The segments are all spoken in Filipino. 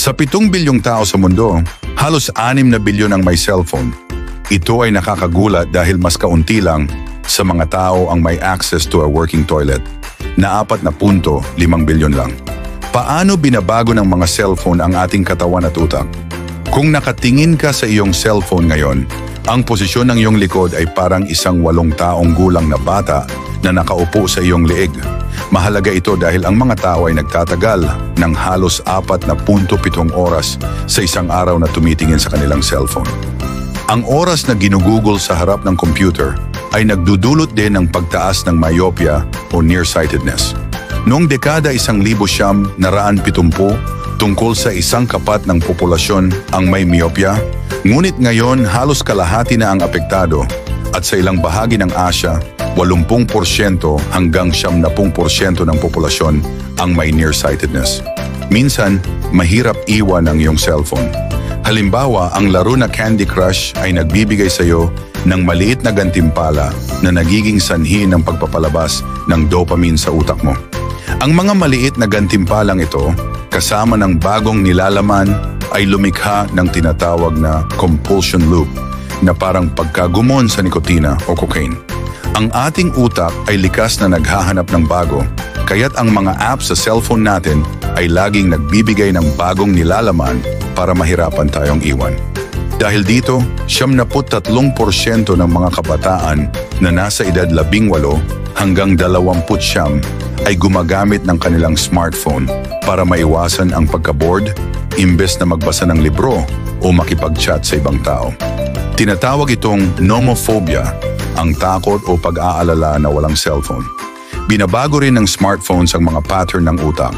Sa 7 bilyong tao sa mundo, halos 6 na bilyon ang may cellphone. Ito ay nakakagulat dahil mas kaunti lang sa mga tao ang may access to a working toilet, na 4.5 bilyon lang. Paano binabago ng mga cellphone ang ating katawan at utak? Kung nakatingin ka sa iyong cellphone ngayon, ang posisyon ng iyong likod ay parang isang 8 taong gulang na bata na nakaupo sa iyong leeg. Mahalaga ito dahil ang mga tao ay nagtatagal ng halos 4.7 oras sa isang araw na tumitingin sa kanilang cellphone. Ang oras na ginugugol sa harap ng computer ay nagdudulot din ng pagtaas ng myopia o nearsightedness. Noong dekada 1970, tungkol sa 1/4 ng populasyon ang may myopia, ngunit ngayon halos kalahati na ang apektado at sa ilang bahagi ng Asia, 80% hanggang 70% ng populasyon ang may nearsightedness. Minsan, mahirap iwan ang iyong cellphone. Halimbawa, ang laro na Candy Crush ay nagbibigay sa iyo ng maliit na gantimpala na nagiging sanhi ng pagpapalabas ng dopamine sa utak mo. Ang mga maliit na gantimpalang ito, kasama ng bagong nilalaman, ay lumikha ng tinatawag na compulsion loop na parang pagkagumon sa nikotina o cocaine. Ang ating utak ay likas na naghahanap ng bago, kaya't ang mga apps sa cellphone natin ay laging nagbibigay ng bagong nilalaman para mahirapan tayong iwan. Dahil dito, 73% ng mga kabataan na nasa edad 18 hanggang 29 ay gumagamit ng kanilang smartphone para maiwasan ang pagka-bored, imbes na magbasa ng libro o makipag-chat sa ibang tao. Tinatawag itong nomophobia, ang takot o pag-aalala na walang cellphone. Binabago rin ng smartphones ang mga pattern ng utak.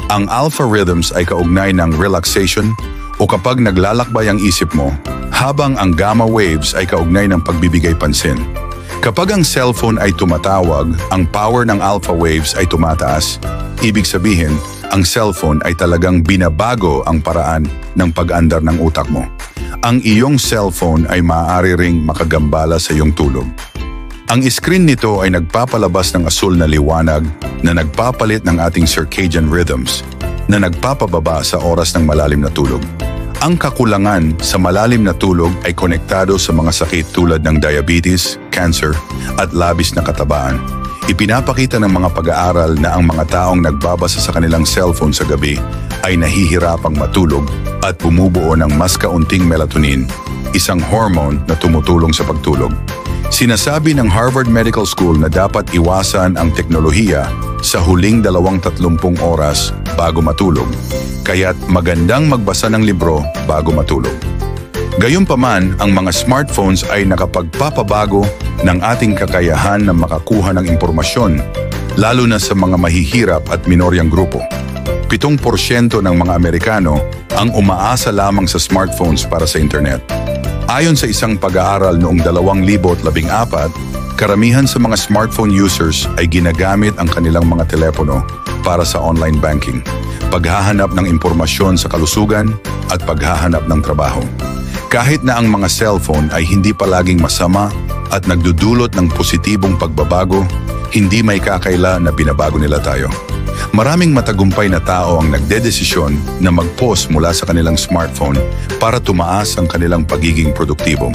Ang alpha rhythms ay kaugnay ng relaxation o kapag naglalakbay ang isip mo, habang ang gamma waves ay kaugnay ng pagbibigay pansin. Kapag ang cellphone ay tumatawag, ang power ng alpha waves ay tumataas. Ibig sabihin, ang cellphone ay talagang binabago ang paraan ng pag-andar ng utak mo. Ang iyong cellphone ay maaari ring makagambala sa iyong tulog. Ang screen nito ay nagpapalabas ng asul na liwanag na nagpapalit ng ating circadian rhythms na nagpapababa sa oras ng malalim na tulog. Ang kakulangan sa malalim na tulog ay konektado sa mga sakit tulad ng diabetes, cancer, at labis na katabaan. Ipinapakita ng mga pag-aaral na ang mga taong nagbabasa sa kanilang cellphone sa gabi ay nahihirapang matulog at bumubuo ng mas kaunting melatonin, isang hormone na tumutulong sa pagtulog. Sinasabi ng Harvard Medical School na dapat iwasan ang teknolohiya sa huling 20-30 oras bago matulog, kaya't magandang magbasa ng libro bago matulog. Gayunpaman, ang mga smartphones ay nakapagpapabago ng ating kakayahan na makakuha ng impormasyon, lalo na sa mga mahihirap at minoryang grupo. 7% ng mga Amerikano ang umaasa lamang sa smartphones para sa internet. Ayon sa isang pag-aaral noong 2014, karamihan sa mga smartphone users ay ginagamit ang kanilang mga telepono para sa online banking, paghahanap ng impormasyon sa kalusugan at paghahanap ng trabaho. Kahit na ang mga cellphone ay hindi palaging masama at nagdudulot ng positibong pagbabago, hindi may kakaila na binabago nila tayo. Maraming matagumpay na tao ang nagdedesisyon na mag-pause mula sa kanilang smartphone para tumaas ang kanilang pagiging produktibo.